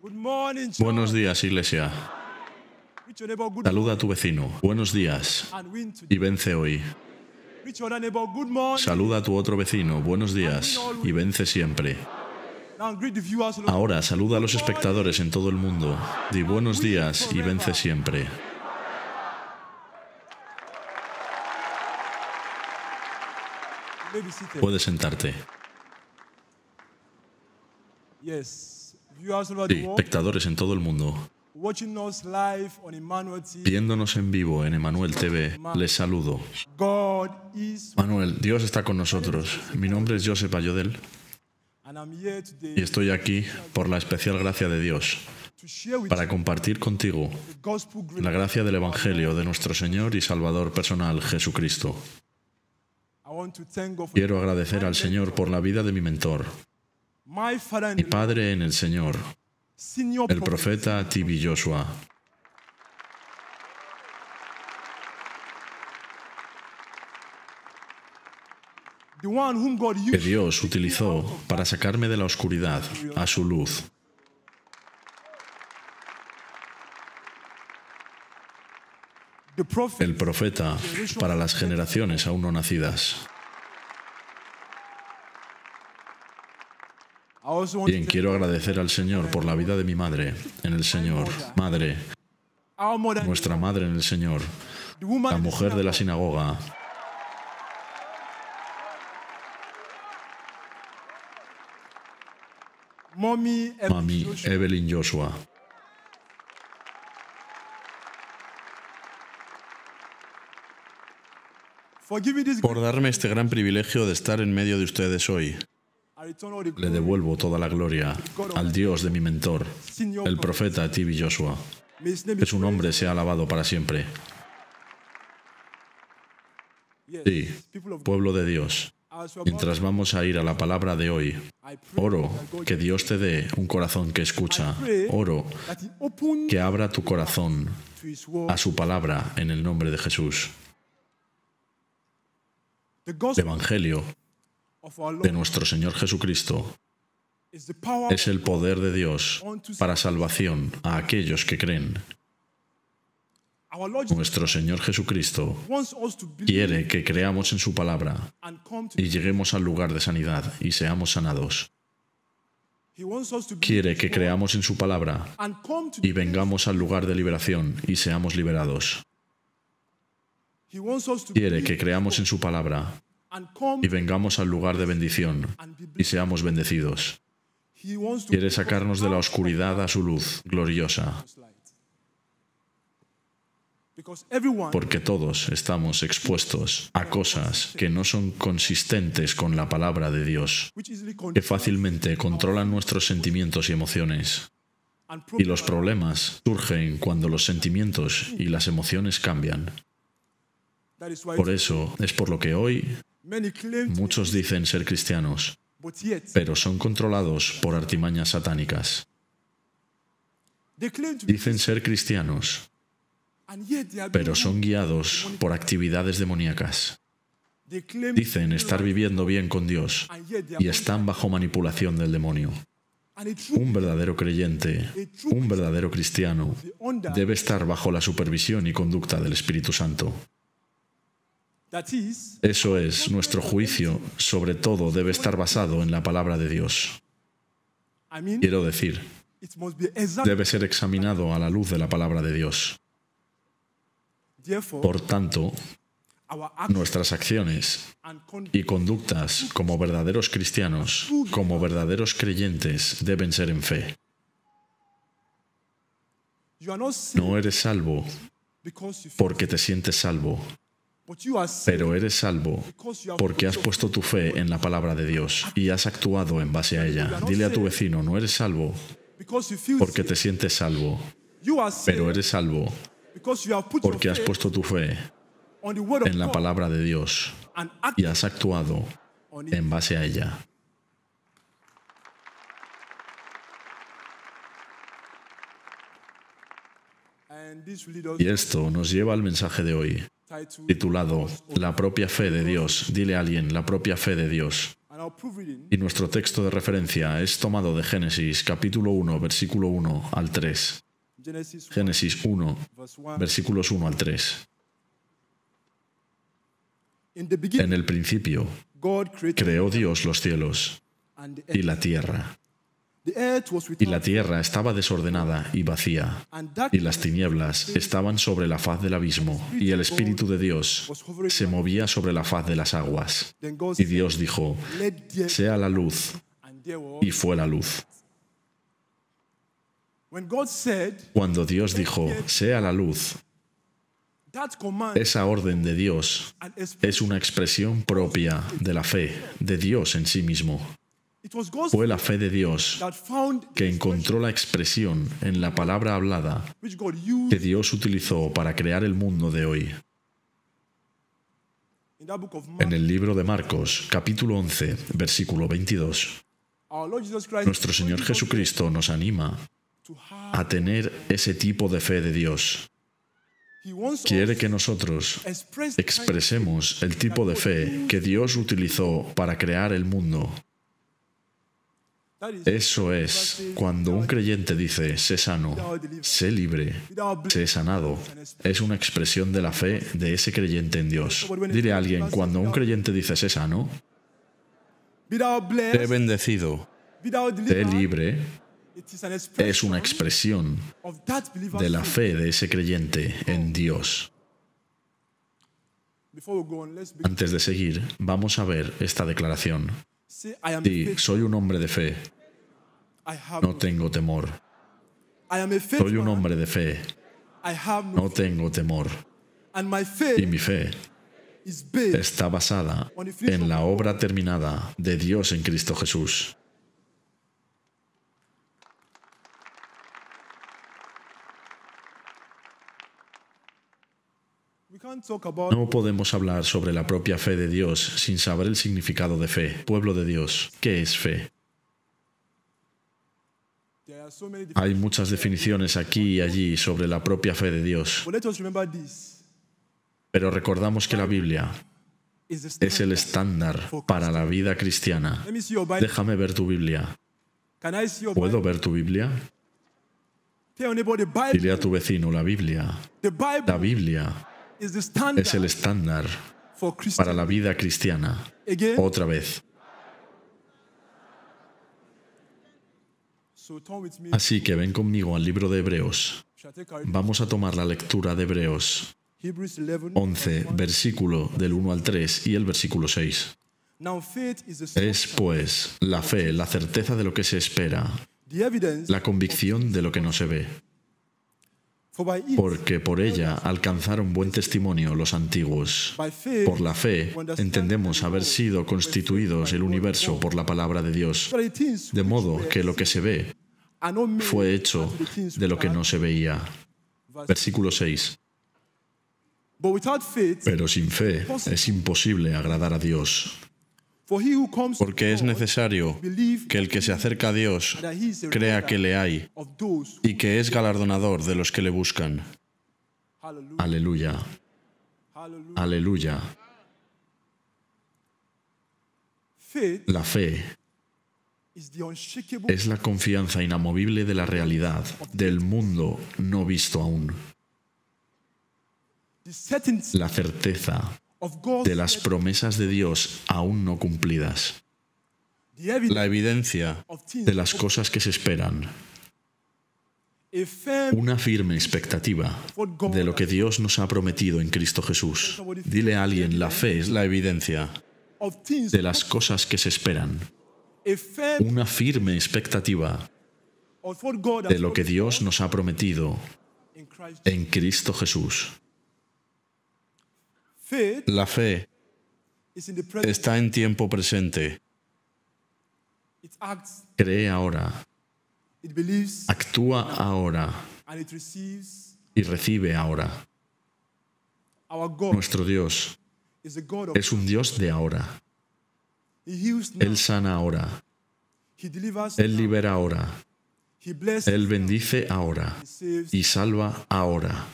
Good morning, church. Buenos días, iglesia. Reach your neighbor, good Saluda a tu vecino. Buenos días. and win today. Y vence hoy. Reach your other neighbor, good morning. Saluda a tu otro vecino. Buenos días. Y vence siempre. Now greet the viewers. Ahora saluda a los espectadores en todo el mundo. Di buenos días y vence siempre. You may be seated. Puedes sentarte. Yes. Viewers all over Sí, the world, espectadores en todo el mundo. watching us live on Emmanuel TV. Viéndonos en vivo en Emanuel TV, les saludo. God is, Manuel, Dios está con nosotros. Mi nombre es Joseph Ayodel and I'm here today y estoy aquí por la especial gracia de Dios to share with para you compartir contigo the gospel grace. la gracia del Evangelio de nuestro Señor y Salvador personal, Jesucristo. I want to thank God for Quiero agradecer al Señor por la vida de mi mentor, my father and mi padre en el Señor, senior el prophet, profeta T.B. Joshua, the one whom God que used Dios utilizó para sacarme de la oscuridad a su luz. the prophet. El profeta para las generaciones aún no nacidas. I also want Bien, to quiero agradecer al Señor por la vida de mi madre en el Señor. Madre, thank our mother, nuestra madre en el Señor, the woman la in the mujer de la synagogue, sinagoga, Mommy Evelyn mami Joshua. Evelyn Joshua. For giving this Por great, darme este gran privilegio de estar en medio de ustedes hoy, I return all the le glory. devuelvo toda la gloria al Dios de mi mentor, Senior el prophet. profeta T.B. Joshua. May his name Que be su nombre sea alabado para siempre. praised. Sí, Yes, people of God, pueblo de Dios, as we are mientras vamos a ir a la palabra de hoy, I pray oro that God que Dios te dé un corazón que escucha. Oro that he open que abra tu corazón to his word. a su palabra en el nombre de Jesús. The El gospel Evangelio of our de Lord nuestro Señor Jesucristo is the power es el poder de Dios para salvación a aquellos que creen. our Lord Jesus Nuestro Señor Jesucristo wants us to believe quiere que creamos en su palabra and come to y lleguemos al lugar de sanidad y seamos sanados. He wants us to believe Quiere que creamos en su palabra and come to y vengamos al lugar de liberación y seamos liberados. He wants us to Quiere believe que creamos en su palabra and come y vengamos al lugar de bendición and be y blessed. seamos bendecidos. He wants to Quiere sacarnos de la oscuridad a su luz gloriosa, His light. Because everyone porque todos estamos expuestos a cosas que no son consistentes con la palabra de Dios, which easily que controls fácilmente controlan nuestros sentimientos y emociones. and Y los problems. problemas surgen cuando los sentimientos y las emociones cambian. That is why Por eso es por lo que hoy many claim to be muchos dicen ser cristianos, but yet pero son controlados por artimañas satánicas. they claim to be Dicen ser cristianos, and yet they are being pero son guiados por actividades demoníacas. they claim Dicen estar viviendo bien con Dios and yet they are y están bajo manipulación del demonio. and a true Un verdadero creyente, un verdadero cristiano, the under debe estar bajo la supervisión y conducta del Espíritu Santo. that is Eso es, nuestro juicio sobre todo debe estar basado en la palabra de Dios. I mean Quiero decir, it must be exact. debe ser examinado a la luz de la palabra de Dios. Therefore Por tanto, our action nuestras acciones and conduct y conductas como verdaderos cristianos, como verdaderos creyentes, deben ser en fe. you are not saved No eres salvo because you feel, porque te sientes salvo, but you are saved pero eres salvo because you have porque has puesto tu fe en la palabra de Dios y has actuado en base a ella. Dile a tu vecino, no eres salvo because you feel porque saved. te sientes salvo, You are saved pero eres salvo because you have put porque your has faith puesto tu fe on the word of en la God palabra de Dios and act y has actuado on it. en base a ella. And this will lead us Y esto nos lleva al mensaje de hoy, titled titulado La propia fe de Dios. Dile a alguien, la propia fe de Dios. and our proof reading Y nuestro texto de referencia es tomado de Génesis capítulo 1, versículo 1 al 3. Genesis 1, Génesis 1, verse 1. versículos 1 al 3. In the En beginning, el principio God created creó Dios los cielos and the y earth. la tierra. The earth was Y la without tierra estaba desordenada y vacía, and y darkness las tinieblas estaban sobre la faz del abismo, y el Espíritu de Dios se movía sobre la faz de las aguas. Then God Y said, Dios dijo, let there sea la luz, and there was. y fue la luz. When God said Cuando Dios dijo, sea la luz, that command esa orden de Dios and expression, es una expresión propia de la fe, de Dios en sí mismo. it was God's Fue la fe de Dios that found que encontró la expresión en la palabra hablada which God que used Dios utilizó para crear el mundo de hoy. in that book of Mark. En el libro de Marcos, capítulo 11, versículo 22, Our Lord Jesus Christ nuestro Señor Jesucristo nos anima to have, a tener ese tipo de fe de Dios. He wants Quiere us que nosotros to express expresemos el tipo de fe que Dios utilizó para crear el mundo. that is Eso es cuando un creyente dice, sé sano, sé libre, sé sanado. Es una expresión de la fe de ese creyente en Dios. Dile a alguien, cuando un creyente dice, sé sano, be thou Sé blessed, bendecido. be thou sé delivered. libre, It is an es una expression expresión of that believer's de la faith. fe de ese creyente en Dios. Before we go on, let's begin. Antes de seguir, vamos a ver esta declaración. Say, I am a Sí, faithful. soy un hombre de fe, I have no tengo temor. I am a faithful Soy un man. hombre de fe, I have no no tengo temor. and my Y faith mi fe is based está basada en la obra terminada de Dios en Cristo Jesús. we can't talk about No podemos hablar sobre la propia fe de Dios sin saber el significado de fe. Pueblo de Dios, ¿qué es fe? there are so many different Hay muchas definiciones aquí y allí sobre la propia fe de Dios, but let us remember this pero recordamos que la Biblia is the es el standard. estándar para la vida cristiana. Let me see your Bible. Déjame ver tu Biblia. Can I see your ¿Puedo Bible? ver tu Biblia? Tell your neighbor the Bible. Dile a tu vecino, la Biblia. The La Bible Biblia is the standard es el estándar for Christians. para la vida cristiana. Again, Otra vez. so turn with me. Así que ven conmigo al libro de Hebreos. Shall I take our Vamos a tomar la lectura de Hebreos Hebrews 11. 11, versículo del 1 al 3 y el versículo 6. Now faith is the Es, pues, la fe, la certeza de lo que se espera, the evidence la convicción de lo que no se ve, for by it, porque por ella alcanzaron buen testimonio los antiguos. by faith, Por la fe entendemos haber sido constituidos el universo por la palabra de Dios, so the things de which modo were que lo que se ve are not made fue hecho unto the things de lo which que are. no se veía. Versículo 6. But without faith, Pero sin fe es imposible agradar a Dios, for he who comes to Porque es God necesario believe que el que se acerca a Dios that he is a crea rewarder que le hay of those who y que es galardonador de los que le buscan. hallelujah, aleluya, hallelujah. aleluya. Faith La fe is the unshakable es la confianza inamovible de la realidad, del mundo no visto aún, the certainty la certeza of God's de las promesas de Dios aún no cumplidas, the evidence La evidencia of things de las cosas que se esperan, a firm una firme expectativa de lo que Dios nos ha prometido en Cristo Jesús. Dile a alguien, la fe es La evidencia of things de las cosas que se esperan, a firm una firme expectativa of what God de has lo que Dios nos ha prometido in Christ. en Cristo Jesús. Faith La fe is in the present. está en tiempo presente. It acts, Cree ahora, it believes, actúa ahora and it receives. y recibe ahora. Our God Nuestro Dios is a God of es un Dios de ahora. He heals now. Él sana ahora, He delivers Él now. libera ahora, He blesses Él now. bendice ahora He saves. y salva ahora.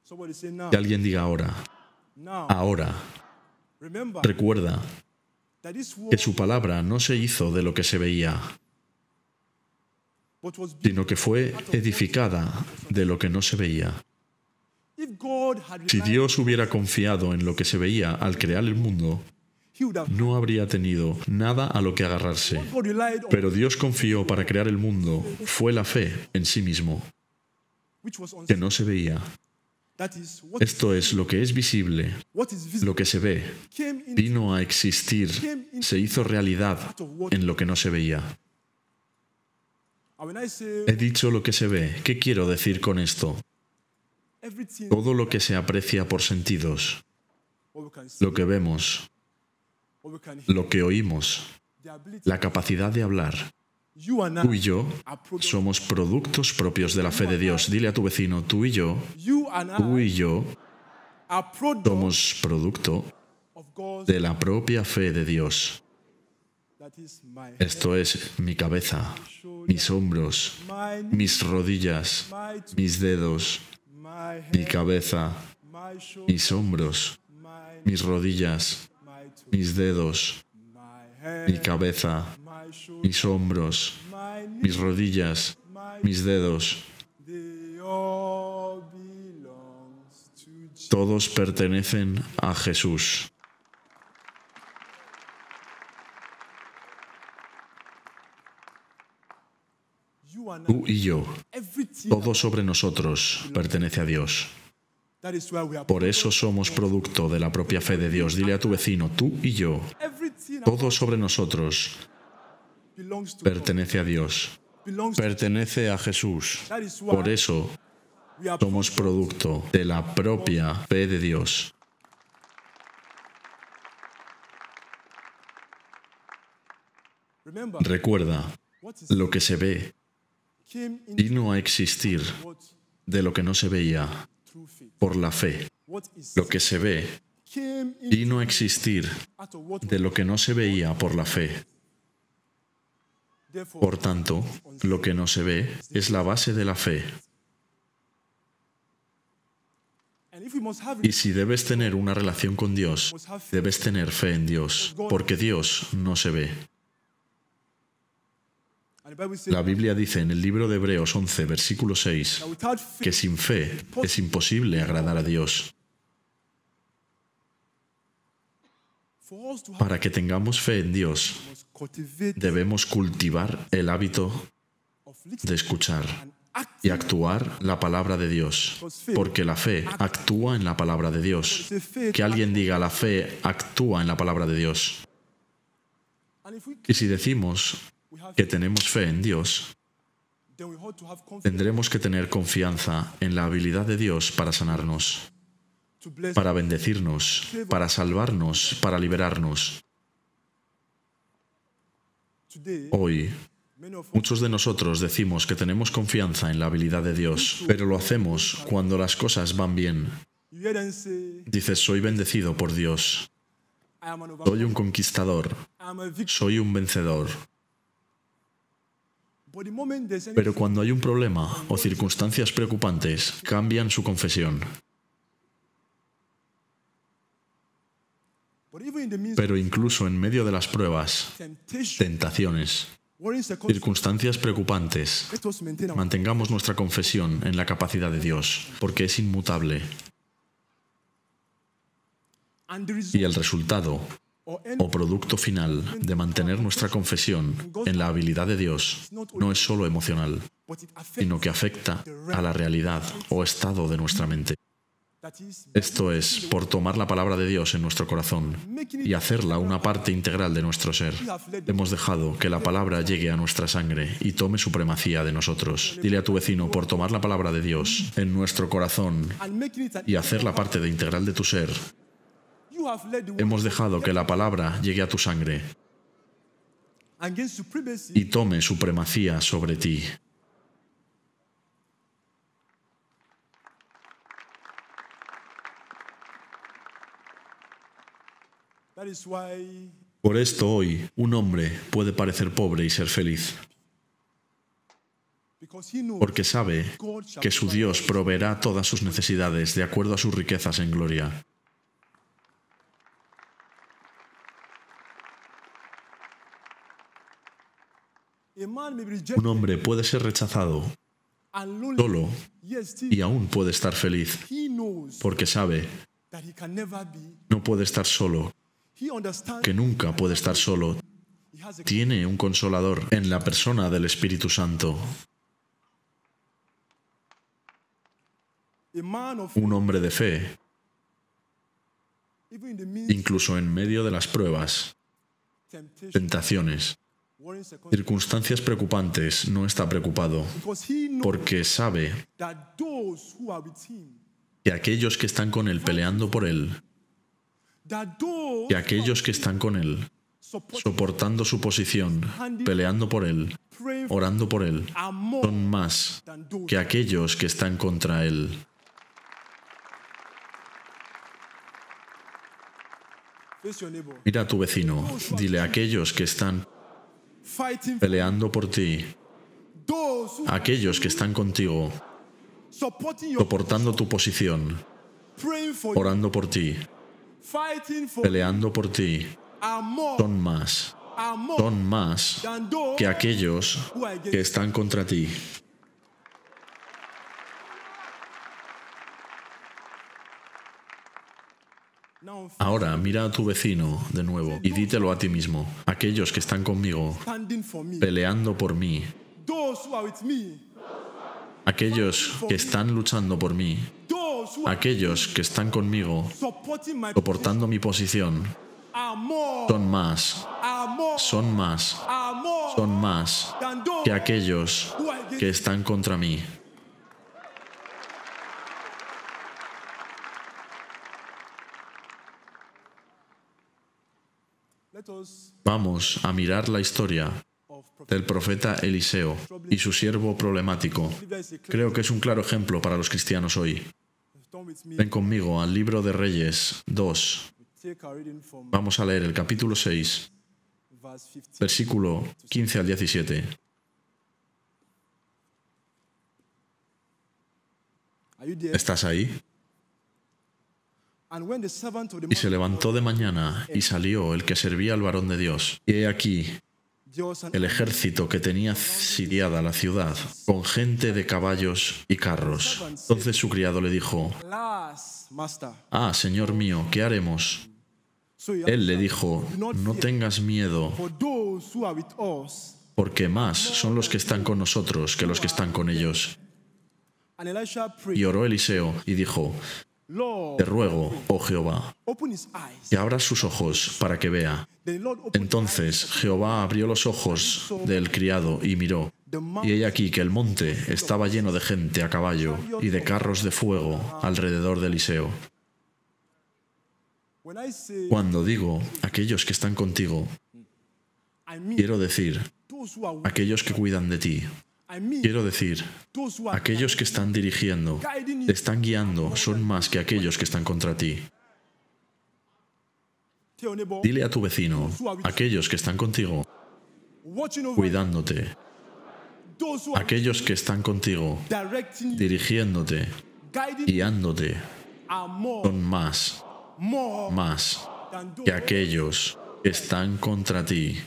Somebody say now. Que alguien diga ahora, Now. ahora. Remember Recuerda that this que world su palabra no se hizo de lo que se veía, but was built. sino que fue edificada de lo que no se veía. If God had Si relied, Dios hubiera confiado en lo que se veía al crear el mundo, he would have. no habría tenido nada a lo que agarrarse. God relied on Pero Dios confió para crear el mundo, fue la fe en sí mismo, which was que unseen. no se veía. That is what Esto es lo que es visible, what is visible lo que se ve. came in Vino a existir, se hizo realidad en lo que no se veía. and when I say He dicho lo que se ve. ¿Qué quiero decir con esto? everything Todo lo que se aprecia por sentidos, what we can see, lo que vemos, what we can hear, lo que oímos, the ability, la capacidad de hablar. you and Tú y I yo are products. somos productos propios de la fe de Dios. Dile a tu vecino, tú y yo are products somos producto of God's de la propia fe de Dios. that is my Esto es mi cabeza, mis hombros, my mis rodillas, my mis dedos, my mi head, cabeza, my shoulder, mis hombros, my mis rodillas, my toe, mis dedos, my mi head, cabeza, my shoulder, mis hombros, my knee, mis rodillas, my mis dedos. they all belongs to Jesus. Todos pertenecen a Jesús. You and I, Tú y yo, everything. todo sobre nosotros pertenece a Dios. That is why we are Por eso somos producto de la propia fe de Dios. Dile a tu vecino, tú y yo, everything todo sobre nosotros belongs to God, pertenece a Dios. belongs to Pertenece a Jesús. that is why Por eso we are somos producto de la propia fe de Dios. remember Recuerda, what is lo que se ve came in vino a existir what de lo que no se veía through faith. por la fe. What is Lo que se ve came in vino a existir out of what de lo que no se veía por la fe. therefore Por tanto, lo que no se ve es la base de la fe. and if we must have Y it, si debes tener una relación con Dios, debes tener fe en Dios, porque Dios no se ve. and the Bible says La Biblia dice en el libro de Hebreos 11, versículo 6, that without que faith sin fe es imposible agradar a Dios. for us to have Para que tengamos fe en Dios, we must cultivate debemos cultivar el hábito of listening de escuchar and act y actuar la palabra de Dios, porque la fe actúa en la palabra de Dios. say faith Que alguien diga, la fe actúa en la palabra de Dios. and if we Y si decimos we have que tenemos fe en Dios, then we ought to have confidence tendremos que tener confianza en la habilidad de Dios para sanarnos, to bless para bendecirnos, para salvarnos, para liberarnos. today Hoy, many of us muchos de nosotros decimos que tenemos confianza en la habilidad de Dios, pero lo hacemos cuando las cosas van bien. you hear them say Dices, soy bendecido por Dios, I am an soy overcomer, un conquistador, I am a victor. soy un vencedor. But the moment there's Pero anything cuando hay un problema o circunstancias preocupantes, cambian su confesión. but even in the midst Pero incluso en medio de las pruebas, of temptation, tentaciones, worrying circumstances, circunstancias preocupantes, let us maintain our mantengamos nuestra confesión en la capacidad de Dios, porque es inmutable. and the Y el result resultado or end o producto final de mantener nuestra confesión en la habilidad de Dios no es solo emocional, but it affects sino que afecta a la realidad o estado de nuestra mente. that is Esto es, por tomar la palabra de Dios en nuestro corazón y hacerla una parte integral de nuestro ser. Hemos dejado que la palabra llegue a nuestra sangre y tome supremacía de nosotros. Dile a tu vecino, por tomar la palabra de Dios en nuestro corazón and making it an y hacerla parte de integral de tu ser, you have led the world hemos dejado que la palabra llegue a tu sangre and gain supremacy y tome supremacía sobre ti. that is why Por esto hoy un hombre puede parecer pobre y ser feliz, because he knows porque sabe God shall que su Dios proveerá todas sus necesidades de acuerdo a sus riquezas en gloria. A man may be rejected Un hombre puede ser rechazado and lonely, solo yet still y aún puede estar feliz, he knows porque sabe, that he can never be. no puede estar solo, He understands que nunca puede estar solo. he has a Tiene un consolador en la persona del Espíritu Santo. man of Un hombre de fe, even in the midst incluso en medio de las pruebas, of temptation, tentaciones, worrying circumstances, circunstancias preocupantes, no está preocupado, because he knows porque sabe that those who are with him, que aquellos que están con él peleando por él, that those que aquellos que están con él support soportando su posición, peleando por él, praying orando por él, are more son más than those. que aquellos que están contra él. Face your neighbor. Mira a tu vecino, dile a aquellos que están Fighting for peleando por ti, those who a aquellos que están contigo, supporting your soportando tu posición, praying for you, orando por ti, fighting for peleando por ti, are more son más than those que aquellos who are against que están contra ti. now Ahora mira a tu vecino de nuevo y dítelo a ti mismo, aquellos que están conmigo, standing for me. peleando por mí, Those who are with me, aquellos que están luchando por mí, those who are aquellos que están conmigo, supporting my soportando mi posición, are more, son más, are more, son más, are more son más than those que aquellos who are against que están contra mí. Let us Vamos a mirar la historia of prophet. del profeta Eliseo y su siervo problemático. There is a clear Creo que es un claro ejemplo para los cristianos hoy. turn with me. Ven conmigo al libro de Reyes 2. Take our reading from Vamos a leer el capítulo 6, verse 15. versículo 15 al 17. Are you there? ¿Estás ahí? And when the servant of the Y se levantó de mañana y salió el que servía al varón de Dios. Y he aquí Dios and el ejército que tenía sitiada la ciudad, con gente de caballos y carros. Entonces su criado le dijo, alas, master. «Ah, señor mío, ¿qué haremos?» So he Él le answered, dijo, «No tengas miedo, for those who are with us. porque más son los que están con nosotros que los que están con ellos». And Elisha prayed, Y oró Eliseo y dijo, Lord, «Te ruego, oh Jehová, open his eyes. que abras sus ojos para que vea». Then the Lord opened Entonces Jehová abrió los ojos del criado y miró, y he aquí que el monte estaba lleno de gente a caballo y de carros de fuego alrededor de Eliseo. When I say, Cuando digo aquellos que están contigo, I mean quiero decir those who are with, aquellos que cuidan de ti. I mean Quiero decir, those who are aquellos que están dirigiendo, te están guiando, son más que aquellos que están contra ti. Tell your neighbor, Dile a tu vecino, aquellos que están contigo, watching over, cuidándote, those who are aquellos que están contigo, directing you, dirigiéndote, guiding you, guiándote, are more, son más than those que aquellos que están contra ti.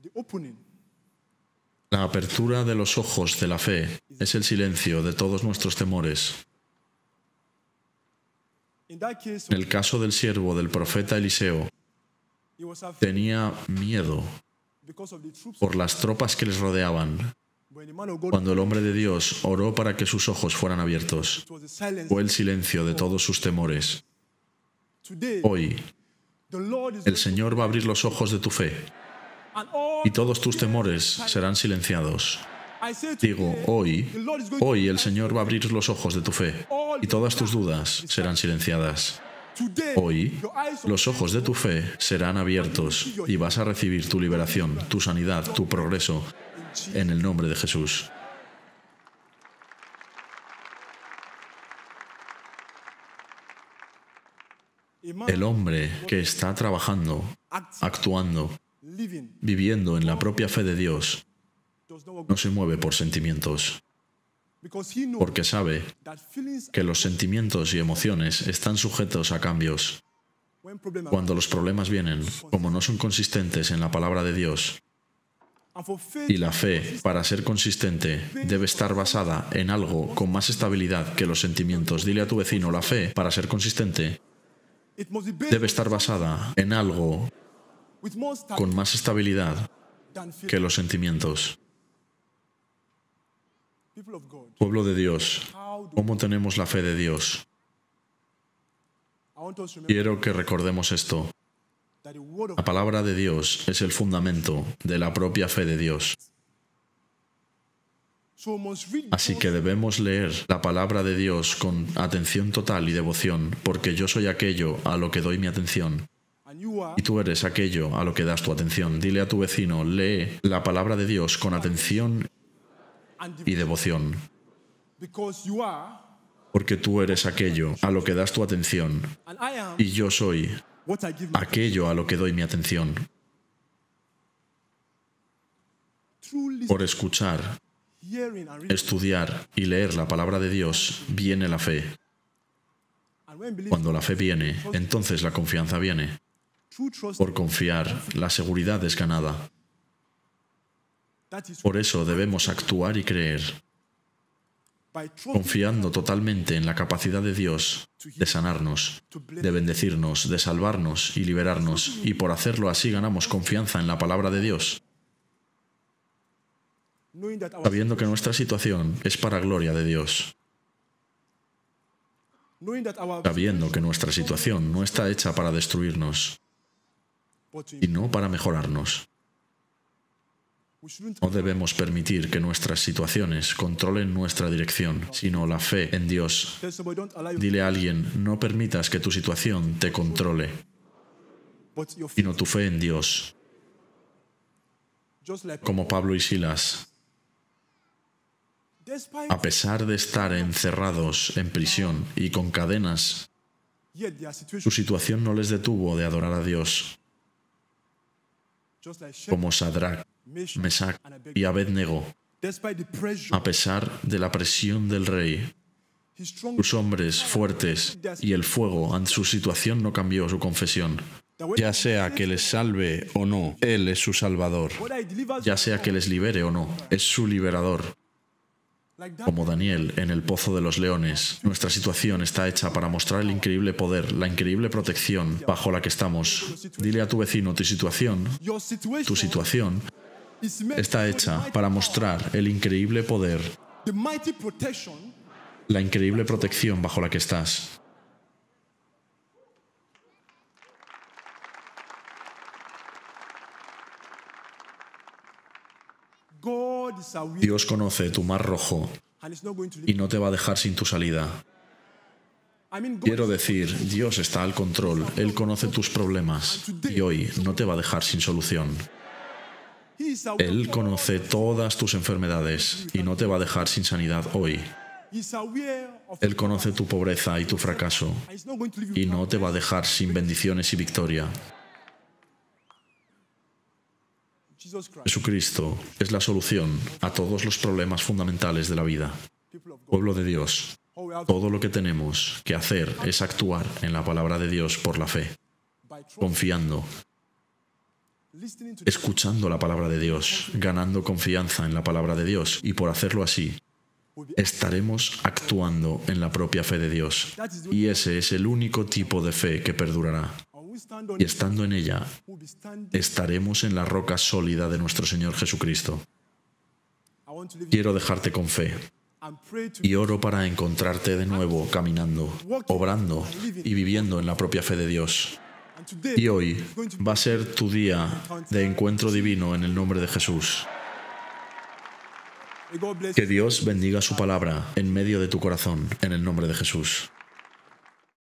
the opening. La apertura de los ojos de la fe es el silencio de todos nuestros temores. In that case, En el caso del siervo del profeta Eliseo, he was afraid tenía miedo because of the troops. por las tropas que les rodeaban. When the man of God, Cuando el hombre de Dios oró para que sus ojos fueran abiertos, it was the silence. fue el silencio de todos sus temores. Today, Hoy, the Lord is el Señor va a abrir los ojos de tu fe and all y todos tus temores serán silenciados. I say Digo, today, hoy, the Lord is going hoy el Señor va a abrir los ojos de tu fe y todas tus dudas serán silenciadas. today, Hoy, your eyes los ojos de tu fe serán abiertos y vas a recibir tu liberación, tu sanidad, tu progreso en el nombre de Jesús. a man El hombre que está trabajando, actuando, living viviendo en la propia fe de Dios, does not walk. no se mueve por sentimientos. Because he knows porque sabe that feelings, que los sentimientos y emociones están sujetos a cambios. when problems Cuando los problemas vienen, como no son consistentes en la palabra de Dios, and for faith, y la fe, para ser consistente, debe estar basada en algo con más estabilidad que los sentimientos. Dile a tu vecino, la fe, para ser consistente, it must be based debe estar basada en algo with more stability con más estabilidad than fear. que los sentimientos. People of God, Pueblo de Dios, how do ¿cómo tenemos la fe de Dios? I want us to remember Quiero que recordemos esto. that the word of La palabra de Dios es el fundamento de la propia fe de Dios. so we must read Así que debemos leer la palabra de Dios con atención total y devoción, porque yo soy aquello a lo que doy mi atención, and you are y tú eres aquello a lo que das tu atención. Dile a tu vecino, lee la palabra de Dios con atención and y devoción, because you are porque tú eres aquello a lo que das tu atención, and I am y yo soy what I give my aquello a lo que doy mi atención. truly Por escuchar, hearing and reading. estudiar y leer la palabra de Dios viene la fe. And when belief Cuando la fe viene, entonces la confianza viene. true trust, Por confiar, la seguridad es ganada. that is Por eso debemos actuar y creer, by trust confiando totalmente en la capacidad de Dios de sanarnos, de bendecirnos, de salvarnos y liberarnos, y por hacerlo así ganamos confianza en la palabra de Dios, knowing that our sabiendo que nuestra situación es para gloria de Dios, knowing that our sabiendo que nuestra situación no está hecha para destruirnos, but to sino para mejorarnos. we shouldn't No debemos permitir que nuestras situaciones controlen nuestra dirección, sino la fe en Dios. tell somebody don't allow you Dile a alguien, no permitas que tu situación te controle, but your faith, sino tu fe en Dios. just like Como Pablo y Silas, despite a pesar de estar encerrados en prisión y con cadenas, yet their situation su situación no les detuvo de adorar a Dios, just like Shadrach, como Sadrach, Meshach, Mesac and Abednego. y Abednego. Despite the pressure, A pesar de la presión del rey, his strong sus hombres fuertes y el fuego ante su situación no cambió su confesión. that when Ya sea que les salve o no, Él es su Salvador. whether he delivers Ya sea que les libere o no, es su liberador. like that, Como Daniel en el pozo de los leones, nuestra situación está hecha para mostrar el increíble poder, la increíble protección bajo la que estamos. Dile a tu vecino, tu your situation situación is meant está to hecha show the para mighty mostrar el increíble poder, the mighty protection la increíble protección bajo la que estás. God is aware Dios conoce tu mar rojo and is not going to leave. y no te va a dejar sin tu salida. I mean, God Quiero is decir, Dios está al control, Él conoce tus problemas y hoy no te va a dejar sin solución. He is aware Él conoce todas tus enfermedades y no te va a dejar sin sanidad hoy. He is aware of Él conoce tu pobreza y tu fracaso and he's not going to leave you y no te va a dejar sin bendiciones y victoria. Jesus Christ. Jesucristo es la solución a todos los problemas fundamentales de la vida. People of God, Pueblo de Dios, all we have todo lo que tenemos que hacer es actuar en la palabra de Dios por la fe, by trust, confiando, listening to the escuchando la palabra de Dios, ganando confianza en la palabra de Dios, y por hacerlo así, estaremos actuando en la propia fe de Dios. Y ese es el único tipo de fe que perdurará. and we stand on Y it, estando en ella, we'll be standing. estaremos en la roca sólida de nuestro Señor Jesucristo. I want to leave you Quiero dejarte con fe and pray to y oro para encontrarte de nuevo caminando, obrando y viviendo en la propia fe de Dios. and today Y hoy va a ser tu día de encuentro divino en el nombre de Jesús. may God bless Que you. Dios bendiga su palabra en medio de tu corazón, en el nombre de Jesús.